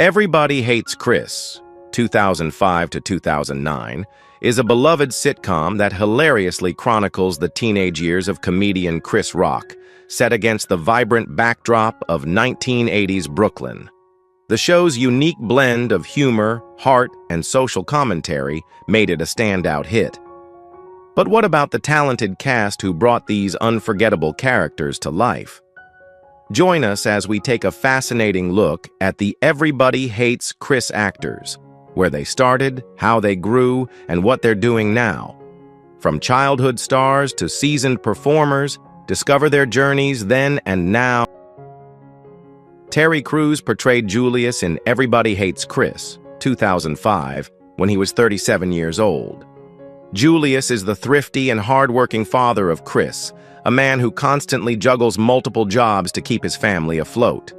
Everybody Hates Chris, 2005 to 2009, is a beloved sitcom that hilariously chronicles the teenage years of comedian Chris Rock, set against the vibrant backdrop of 1980s Brooklyn. The show's unique blend of humor, heart, and social commentary made it a standout hit. But what about the talented cast who brought these unforgettable characters to life? Join us as we take a fascinating look at the Everybody Hates Chris actors, where they started, how they grew, and what they're doing now. From childhood stars to seasoned performers, discover their journeys then and now. Terry Crews portrayed Julius in Everybody Hates Chris, 2005, when he was 37 years old. Julius is the thrifty and hardworking father of Chris, a man who constantly juggles multiple jobs to keep his family afloat.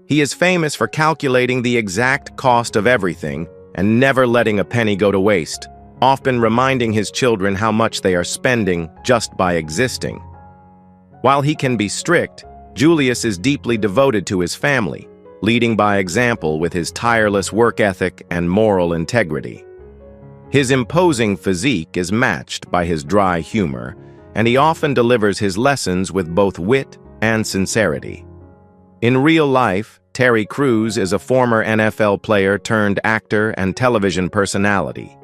He is famous for calculating the exact cost of everything and never letting a penny go to waste, often reminding his children how much they are spending just by existing. While he can be strict, Julius is deeply devoted to his family, leading by example with his tireless work ethic and moral integrity. His imposing physique is matched by his dry humor, and he often delivers his lessons with both wit and sincerity. In real life, Terry Crews is a former NFL player turned actor and television personality.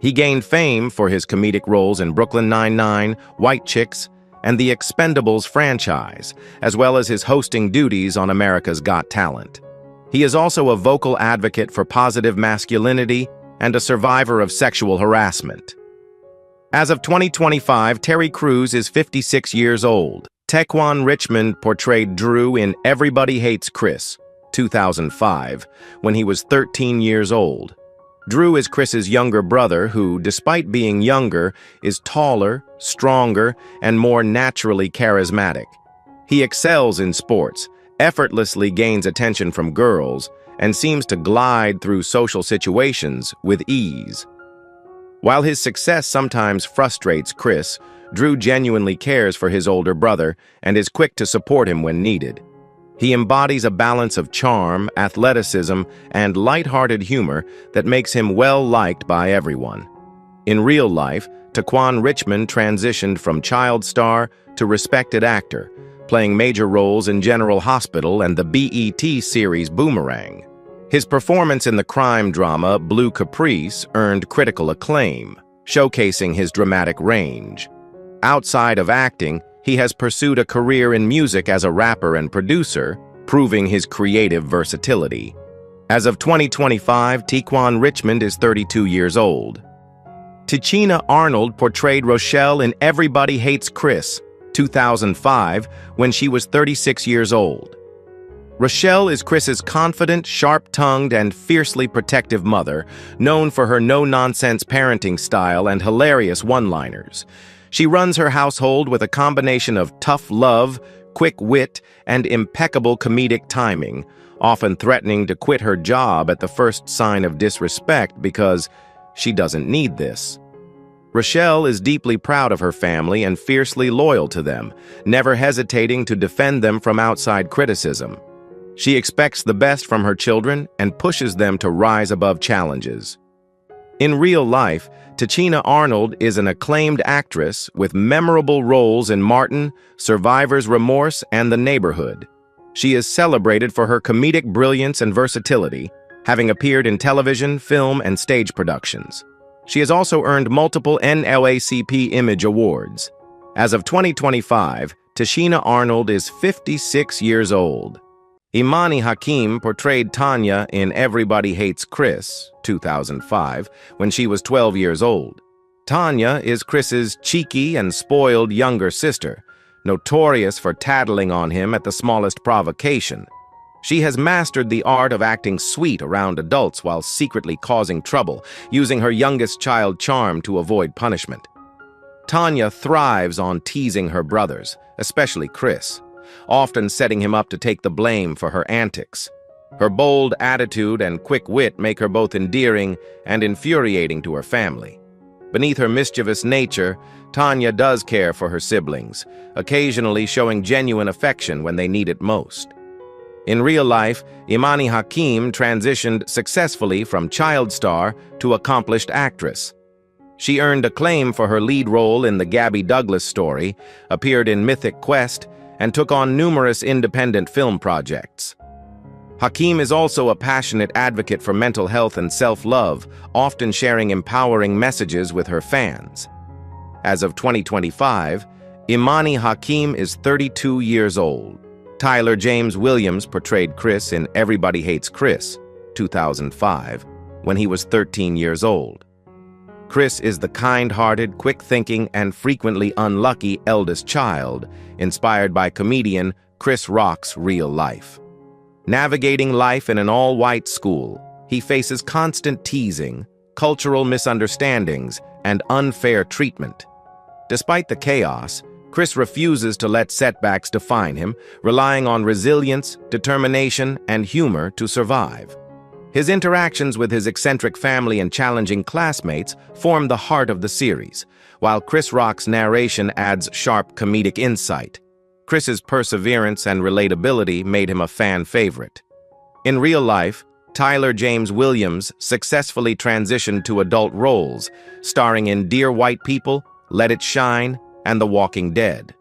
He gained fame for his comedic roles in Brooklyn Nine-Nine, White Chicks, and the Expendables franchise, as well as his hosting duties on America's Got Talent. He is also a vocal advocate for positive masculinity and a survivor of sexual harassment. As of 2025, Terry Crews is 56 years old. Tequan Richmond portrayed Drew in Everybody Hates Chris, 2005, when he was 13 years old. Drew is Chris's younger brother who, despite being younger, is taller, stronger, and more naturally charismatic. He excels in sports, effortlessly gains attention from girls, and seems to glide through social situations with ease. While his success sometimes frustrates Chris, Drew genuinely cares for his older brother and is quick to support him when needed. He embodies a balance of charm, athleticism, and lighthearted humor that makes him well-liked by everyone. In real life, Tequan Richmond transitioned from child star to respected actor, playing major roles in General Hospital and the BET series Boomerang. His performance in the crime drama Blue Caprice earned critical acclaim, showcasing his dramatic range. Outside of acting, he has pursued a career in music as a rapper and producer, proving his creative versatility. As of 2025, Tequan Richmond is 32 years old. Tichina Arnold portrayed Rochelle in Everybody Hates Chris, 2005, when she was 36 years old. Rochelle is Chris's confident, sharp-tongued, and fiercely protective mother, known for her no-nonsense parenting style and hilarious one-liners. She runs her household with a combination of tough love, quick wit, and impeccable comedic timing, often threatening to quit her job at the first sign of disrespect because she doesn't need this. Rochelle is deeply proud of her family and fiercely loyal to them, never hesitating to defend them from outside criticism. She expects the best from her children and pushes them to rise above challenges. In real life, Tichina Arnold is an acclaimed actress with memorable roles in Martin, Survivor's Remorse, and The Neighborhood. She is celebrated for her comedic brilliance and versatility, having appeared in television, film, and stage productions. She has also earned multiple NAACP Image Awards. As of 2025, Tichina Arnold is 56 years old. Imani Hakim portrayed Tanya in Everybody Hates Chris, 2005, when she was 12 years old. Tanya is Chris's cheeky and spoiled younger sister, notorious for tattling on him at the smallest provocation. She has mastered the art of acting sweet around adults while secretly causing trouble, using her youngest child charm to avoid punishment. Tanya thrives on teasing her brothers, especially Chris, often setting him up to take the blame for her antics. Her bold attitude and quick wit make her both endearing and infuriating to her family. Beneath her mischievous nature, Tanya does care for her siblings, occasionally showing genuine affection when they need it most. In real life, Imani Hakim transitioned successfully from child star to accomplished actress. She earned acclaim for her lead role in the Gabby Douglas story, appeared in Mythic Quest, and took on numerous independent film projects. Hakim is also a passionate advocate for mental health and self-love, often sharing empowering messages with her fans. As of 2025, Imani Hakim is 32 years old. Tyler James Williams portrayed Chris in Everybody Hates Chris, 2005, when he was 13 years old. Chris is the kind-hearted, quick-thinking, and frequently unlucky eldest child, inspired by comedian Chris Rock's real life. Navigating life in an all-white school, he faces constant teasing, cultural misunderstandings, and unfair treatment. Despite the chaos, Chris refuses to let setbacks define him, relying on resilience, determination, and humor to survive. His interactions with his eccentric family and challenging classmates form the heart of the series, while Chris Rock's narration adds sharp comedic insight. Chris's perseverance and relatability made him a fan favorite. In real life, Tyler James Williams successfully transitioned to adult roles, starring in Dear White People, Let It Shine, and The Walking Dead.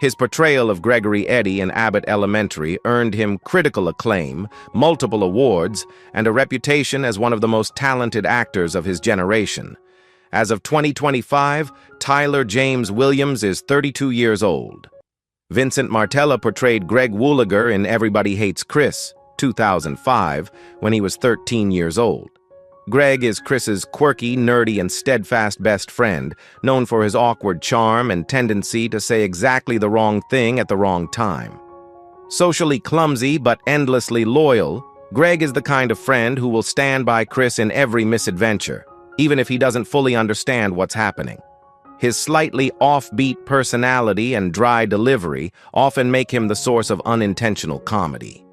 His portrayal of Gregory Eddy in Abbott Elementary earned him critical acclaim, multiple awards, and a reputation as one of the most talented actors of his generation. As of 2025, Tyler James Williams is 32 years old. Vincent Martella portrayed Greg Wooliger in Everybody Hates Chris, 2005, when he was 13 years old. Greg is Chris's quirky, nerdy, and steadfast best friend, known for his awkward charm and tendency to say exactly the wrong thing at the wrong time. Socially clumsy but endlessly loyal, Greg is the kind of friend who will stand by Chris in every misadventure, even if he doesn't fully understand what's happening. His slightly offbeat personality and dry delivery often make him the source of unintentional comedy.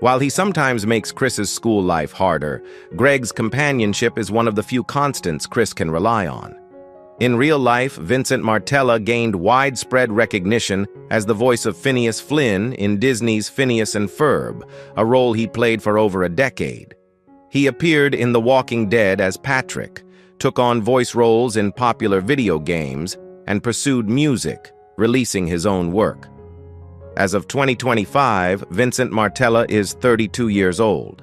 While he sometimes makes Chris's school life harder, Greg's companionship is one of the few constants Chris can rely on. In real life, Vincent Martella gained widespread recognition as the voice of Phineas Flynn in Disney's Phineas and Ferb, a role he played for over a decade. He appeared in The Walking Dead as Patrick, took on voice roles in popular video games, and pursued music, releasing his own work. As of 2025, Vincent Martella is 32 years old.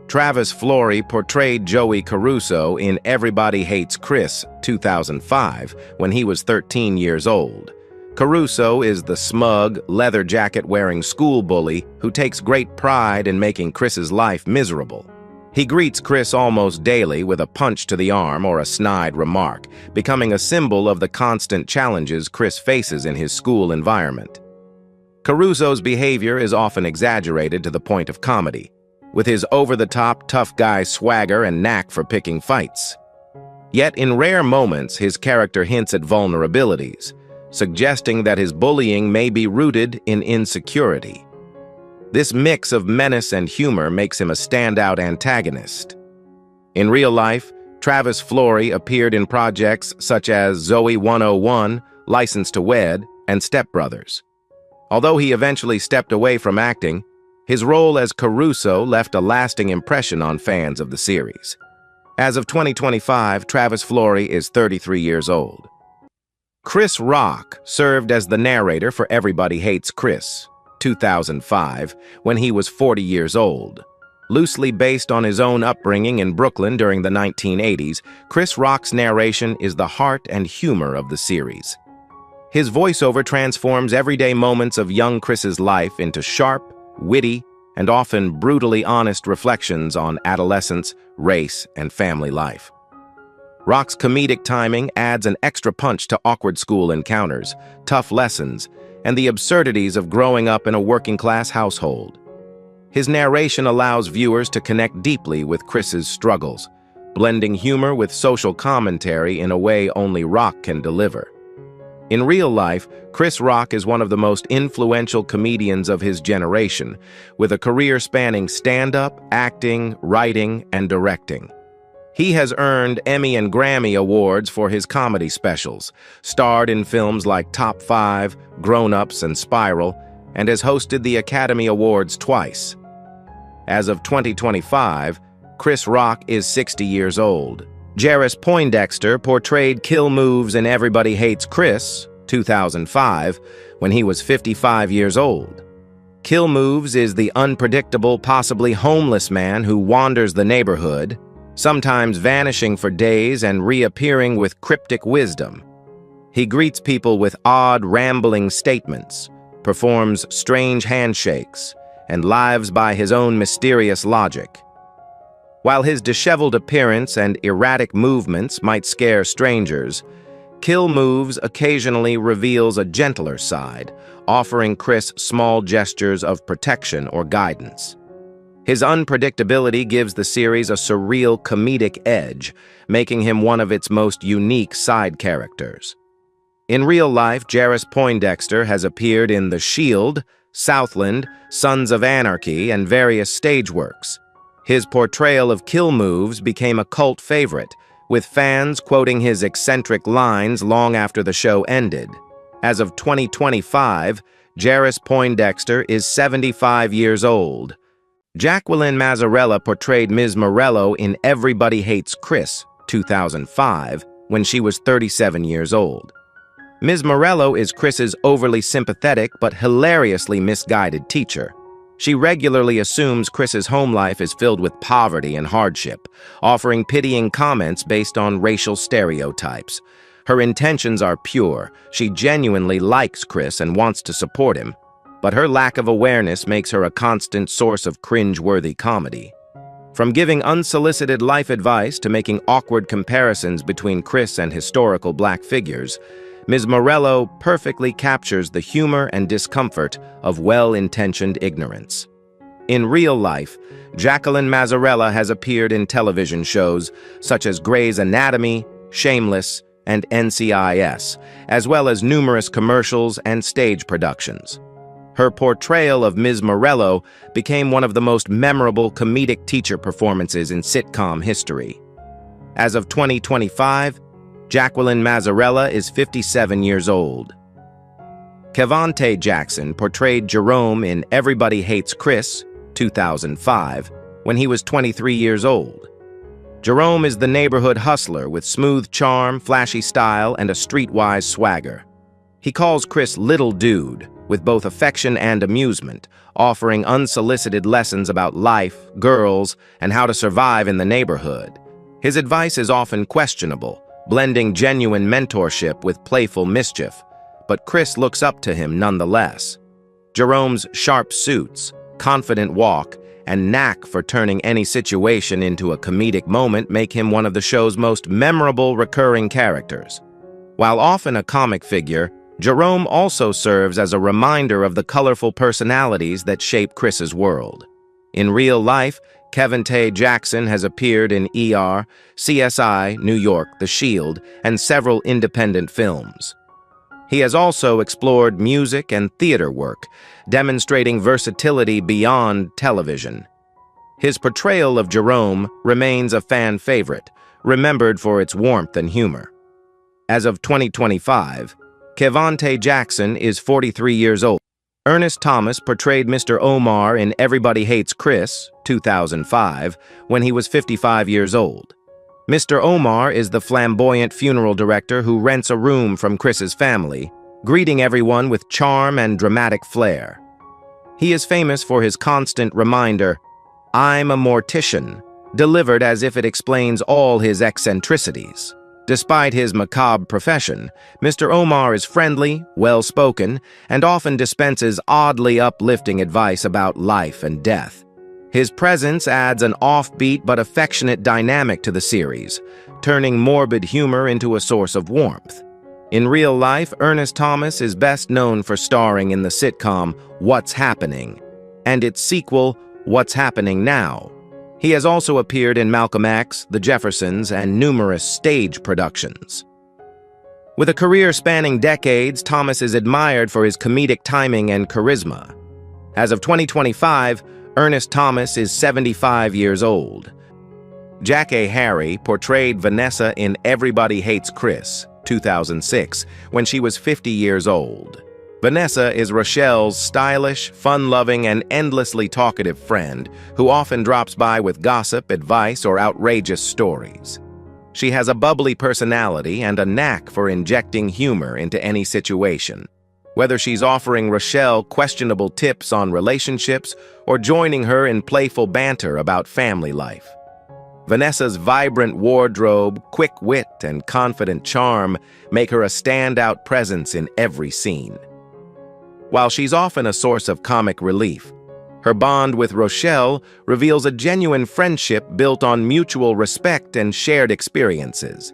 Travis Flory portrayed Joey Caruso in Everybody Hates Chris, 2005, when he was 13 years old. Caruso is the smug, leather jacket-wearing school bully who takes great pride in making Chris's life miserable. He greets Chris almost daily with a punch to the arm or a snide remark, becoming a symbol of the constant challenges Chris faces in his school environment. Caruso's behavior is often exaggerated to the point of comedy, with his over-the-top tough guy swagger and knack for picking fights. Yet in rare moments, his character hints at vulnerabilities, suggesting that his bullying may be rooted in insecurity. This mix of menace and humor makes him a standout antagonist. In real life, Travis Flory appeared in projects such as Zoe 101, License to Wed, and Step Brothers. Although he eventually stepped away from acting, his role as Caruso left a lasting impression on fans of the series. As of 2025, Travis Flory is 33 years old. Chris Rock served as the narrator for Everybody Hates Chris, 2005, when he was 40 years old. Loosely based on his own upbringing in Brooklyn during the 1980s, Chris Rock's narration is the heart and humor of the series. His voiceover transforms everyday moments of young Chris's life into sharp, witty, and often brutally honest reflections on adolescence, race, and family life. Rock's comedic timing adds an extra punch to awkward school encounters, tough lessons, and the absurdities of growing up in a working-class household. His narration allows viewers to connect deeply with Chris's struggles, blending humor with social commentary in a way only Rock can deliver. In real life, Chris Rock is one of the most influential comedians of his generation, with a career spanning stand-up, acting, writing, and directing. He has earned Emmy and Grammy awards for his comedy specials, starred in films like Top 5, Grown Ups, and Spiral, and has hosted the Academy Awards twice. As of 2025, Chris Rock is 60 years old. Jarvis Poindexter portrayed Kill Moves in Everybody Hates Chris, 2005, when he was 55 years old. Kill Moves is the unpredictable, possibly homeless man who wanders the neighborhood, sometimes vanishing for days and reappearing with cryptic wisdom. He greets people with odd, rambling statements, performs strange handshakes, and lives by his own mysterious logic. While his disheveled appearance and erratic movements might scare strangers, Kill Moves occasionally reveals a gentler side, offering Chris small gestures of protection or guidance. His unpredictability gives the series a surreal comedic edge, making him one of its most unique side characters. In real life, Jarvis Poindexter has appeared in The Shield, Southland, Sons of Anarchy, and various stage works. His portrayal of Kill Moves became a cult favorite, with fans quoting his eccentric lines long after the show ended. As of 2025, Jarvis Poindexter is 75 years old. Jacqueline Mazzarella portrayed Ms. Morello in Everybody Hates Chris, 2005, when she was 37 years old. Ms. Morello is Chris's overly sympathetic but hilariously misguided teacher. She regularly assumes Chris's home life is filled with poverty and hardship, offering pitying comments based on racial stereotypes. Her intentions are pure. She genuinely likes Chris and wants to support him, but her lack of awareness makes her a constant source of cringe-worthy comedy. From giving unsolicited life advice to making awkward comparisons between Chris and historical black figures, Ms. Morello perfectly captures the humor and discomfort of well-intentioned ignorance. In real life, Jacqueline Mazzarella has appeared in television shows such as Grey's Anatomy, Shameless, and NCIS, as well as numerous commercials and stage productions. Her portrayal of Ms. Morello became one of the most memorable comedic teacher performances in sitcom history. As of 2025, Jacqueline Mazzarella is 57 years old. Cavante Jackson portrayed Jerome in Everybody Hates Chris, 2005, when he was 23 years old. Jerome is the neighborhood hustler with smooth charm, flashy style, and a streetwise swagger. He calls Chris Little Dude, with both affection and amusement, offering unsolicited lessons about life, girls, and how to survive in the neighborhood. His advice is often questionable, blending genuine mentorship with playful mischief, but Chris looks up to him nonetheless. Jerome's sharp suits, confident walk, and knack for turning any situation into a comedic moment make him one of the show's most memorable recurring characters. While often a comic figure, Jerome also serves as a reminder of the colorful personalities that shape Chris's world. In real life, Cavante Jackson has appeared in ER, CSI, New York, The Shield, and several independent films. He has also explored music and theater work, demonstrating versatility beyond television. His portrayal of Jerome remains a fan favorite, remembered for its warmth and humor. As of 2025, Cavante Jackson is 43 years old. Ernest Thomas portrayed Mr. Omar in Everybody Hates Chris, 2005, when he was 55 years old. Mr. Omar is the flamboyant funeral director who rents a room from Chris's family, greeting everyone with charm and dramatic flair. He is famous for his constant reminder, "I'm a mortician," delivered as if it explains all his eccentricities. Despite his macabre profession, Mr. Omar is friendly, well-spoken, and often dispenses oddly uplifting advice about life and death. His presence adds an offbeat but affectionate dynamic to the series, turning morbid humor into a source of warmth. In real life, Ernest Thomas is best known for starring in the sitcom What's Happening, and its sequel, What's Happening Now. He has also appeared in Malcolm X, The Jeffersons, and numerous stage productions. With a career spanning decades, Thomas is admired for his comedic timing and charisma. As of 2025, Ernest Thomas is 75 years old. Jackée Harry portrayed Vanessa in Everybody Hates Chris, 2006, when she was 50 years old. Vanessa is Rochelle's stylish, fun-loving, and endlessly talkative friend who often drops by with gossip, advice, or outrageous stories. She has a bubbly personality and a knack for injecting humor into any situation, whether she's offering Rochelle questionable tips on relationships or joining her in playful banter about family life. Vanessa's vibrant wardrobe, quick wit, and confident charm make her a standout presence in every scene. While she's often a source of comic relief, her bond with Rochelle reveals a genuine friendship built on mutual respect and shared experiences.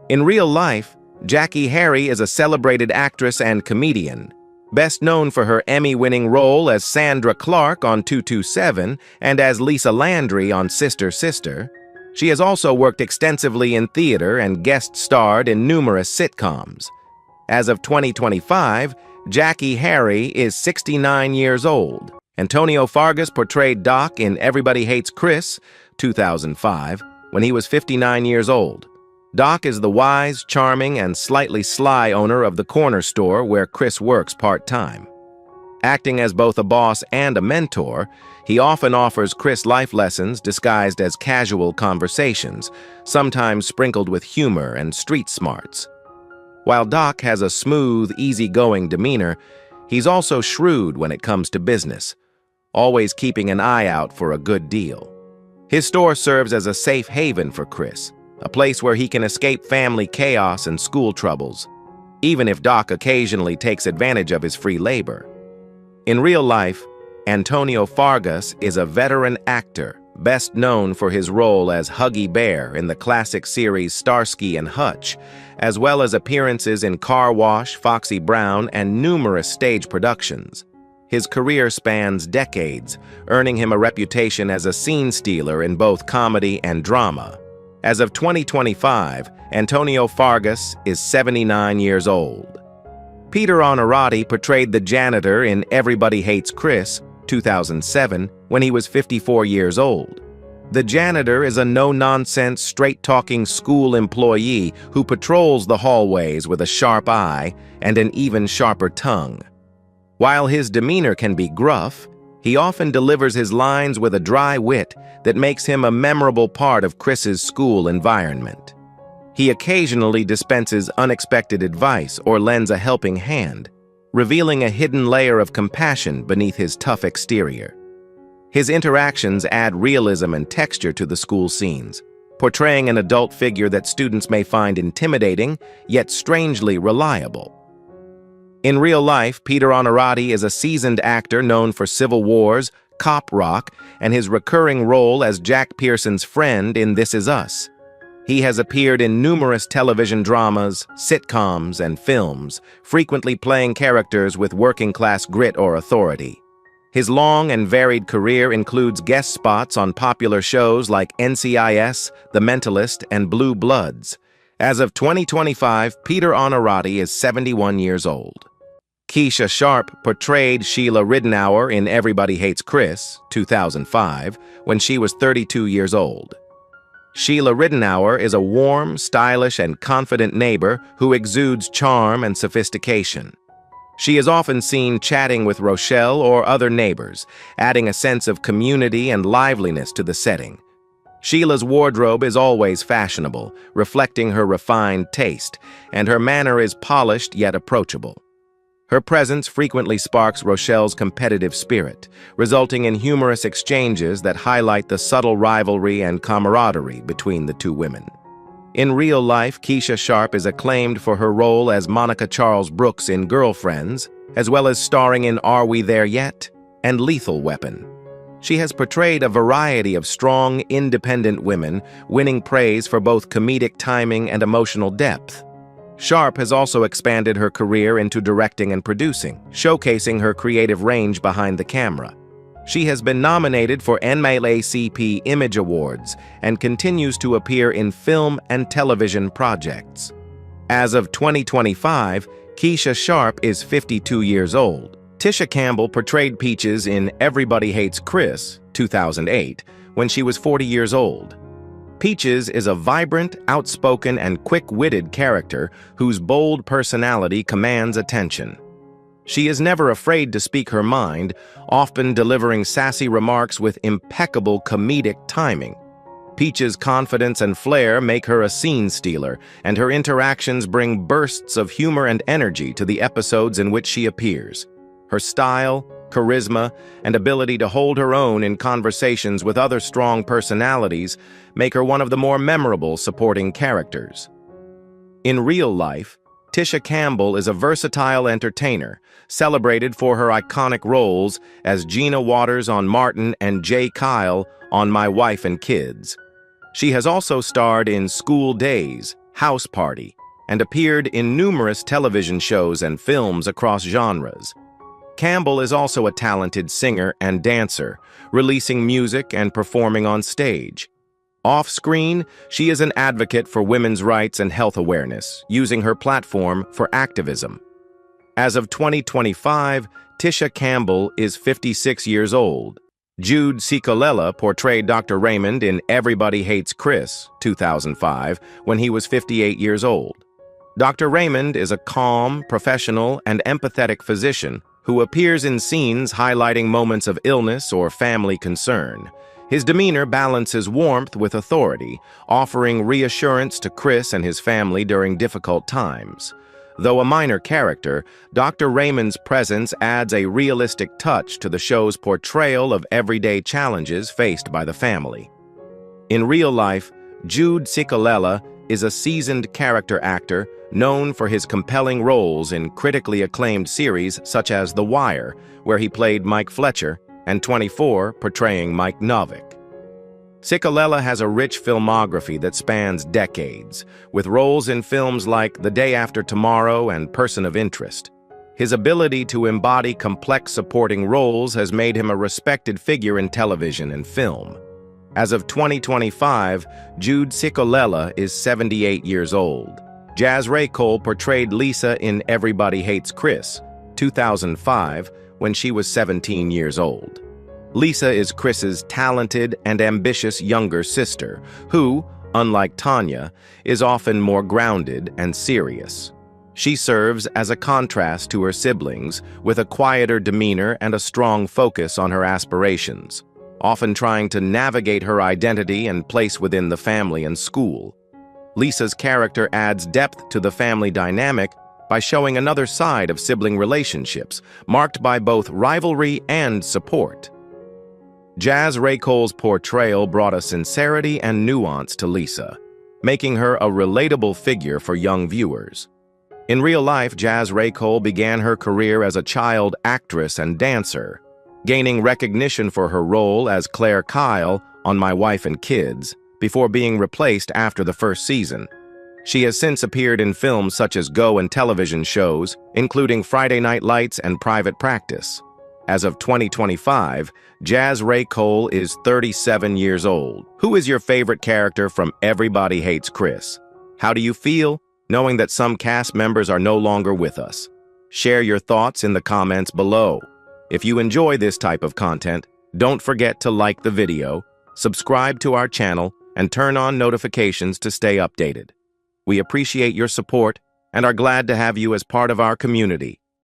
In real life, Jackie Harry is a celebrated actress and comedian, best known for her Emmy-winning role as Sandra Clark on 227 and as Lisa Landry on Sister Sister. She has also worked extensively in theater and guest-starred in numerous sitcoms. As of 2025, Jackie Harry is 69 years old. Antonio Fargas portrayed Doc in Everybody Hates Chris, 2005, when he was 59 years old. Doc is the wise, charming, and slightly sly owner of the corner store where Chris works part-time. Acting as both a boss and a mentor, he often offers Chris life lessons disguised as casual conversations, sometimes sprinkled with humor and street smarts. While Doc has a smooth, easygoing demeanor, he's also shrewd when it comes to business, always keeping an eye out for a good deal. His store serves as a safe haven for Chris, a place where he can escape family chaos and school troubles, even if Doc occasionally takes advantage of his free labor. In real life, Antonio Fargas is a veteran actor, best known for his role as Huggy Bear in the classic series Starsky and Hutch, as well as appearances in Car Wash, Foxy Brown, and numerous stage productions. His career spans decades, earning him a reputation as a scene stealer in both comedy and drama. As of 2025, Antonio Fargas is 79 years old. Peter Onorati portrayed the janitor in Everybody Hates Chris, 2007, when he was 54 years old. The janitor is a no-nonsense, straight-talking school employee who patrols the hallways with a sharp eye and an even sharper tongue. While his demeanor can be gruff, he often delivers his lines with a dry wit that makes him a memorable part of Chris's school environment. He occasionally dispenses unexpected advice or lends a helping hand, revealing a hidden layer of compassion beneath his tough exterior. His interactions add realism and texture to the school scenes, portraying an adult figure that students may find intimidating, yet strangely reliable. In real life, Peter Onorati is a seasoned actor known for Civil War's, Cop Rock, and his recurring role as Jack Pearson's friend in This Is Us. He has appeared in numerous television dramas, sitcoms, and films, frequently playing characters with working-class grit or authority. His long and varied career includes guest spots on popular shows like NCIS, The Mentalist, and Blue Bloods. As of 2025, Peter Onorati is 71 years old. Keisha Sharp portrayed Sheila Ridenour in Everybody Hates Chris, 2005, when she was 32 years old. Sheila Ridenour is a warm, stylish, and confident neighbor who exudes charm and sophistication. She is often seen chatting with Rochelle or other neighbors, adding a sense of community and liveliness to the setting. Sheila's wardrobe is always fashionable, reflecting her refined taste, and her manner is polished yet approachable. Her presence frequently sparks Rochelle's competitive spirit, resulting in humorous exchanges that highlight the subtle rivalry and camaraderie between the two women. In real life, Keisha Sharp is acclaimed for her role as Monica Charles Brooks in Girlfriends, as well as starring in Are We There Yet? And Lethal Weapon. She has portrayed a variety of strong, independent women, winning praise for both comedic timing and emotional depth. Sharp has also expanded her career into directing and producing, showcasing her creative range behind the camera. She has been nominated for NAACP Image Awards and continues to appear in film and television projects. As of 2025, Keisha Sharp is 52 years old. Tisha Campbell portrayed Peaches in Everybody Hates Chris, 2008, when she was 40 years old. Peaches is a vibrant, outspoken, and quick-witted character whose bold personality commands attention. She is never afraid to speak her mind, often delivering sassy remarks with impeccable comedic timing. Peach's confidence and flair make her a scene stealer, and her interactions bring bursts of humor and energy to the episodes in which she appears. Her style, charisma, and ability to hold her own in conversations with other strong personalities make her one of the more memorable supporting characters. In real life, Tisha Campbell is a versatile entertainer, celebrated for her iconic roles as Gina Waters on Martin and Jay Kyle on My Wife and Kids. She has also starred in School Days, House Party, and appeared in numerous television shows and films across genres. Campbell is also a talented singer and dancer, releasing music and performing on stage. Off-screen, she is an advocate for women's rights and health awareness, using her platform for activism. As of 2025, Tisha Campbell is 56 years old. Jude Cicolella portrayed Dr. Raymond in Everybody Hates Chris, 2005, when he was 58 years old. Dr. Raymond is a calm, professional, and empathetic physician who appears in scenes highlighting moments of illness or family concern. His demeanor balances warmth with authority, offering reassurance to Chris and his family during difficult times. Though a minor character, Dr. Raymond's presence adds a realistic touch to the show's portrayal of everyday challenges faced by the family. In real life, Jude Cicolella is a seasoned character actor known for his compelling roles in critically acclaimed series such as The Wire, where he played Mike Fletcher, and 24, portraying Mike Novick. Cicolella has a rich filmography that spans decades, with roles in films like The Day After Tomorrow and Person of Interest. His ability to embody complex supporting roles has made him a respected figure in television and film. As of 2025, Jude Cicolella is 78 years old. Jazz Ray Cole portrayed Lisa in Everybody Hates Chris, 2005, when she was 17 years old. Lisa is Chris's talented and ambitious younger sister, who, unlike Tanya, is often more grounded and serious. She serves as a contrast to her siblings, with a quieter demeanor and a strong focus on her aspirations, often trying to navigate her identity and place within the family and school. Lisa's character adds depth to the family dynamic by showing another side of sibling relationships, marked by both rivalry and support. Jazz Ray Cole's portrayal brought a sincerity and nuance to Lisa, making her a relatable figure for young viewers. In real life, Jazz Ray Cole began her career as a child actress and dancer, gaining recognition for her role as Claire Kyle on My Wife and Kids, before being replaced after the first season. She has since appeared in films such as Go and television shows, including Friday Night Lights and Private Practice. As of 2025, Jazz Ray Cole is 37 years old. Who is your favorite character from Everybody Hates Chris? How do you feel knowing that some cast members are no longer with us? Share your thoughts in the comments below. If you enjoy this type of content, don't forget to like the video, subscribe to our channel, and turn on notifications to stay updated. We appreciate your support and are glad to have you as part of our community.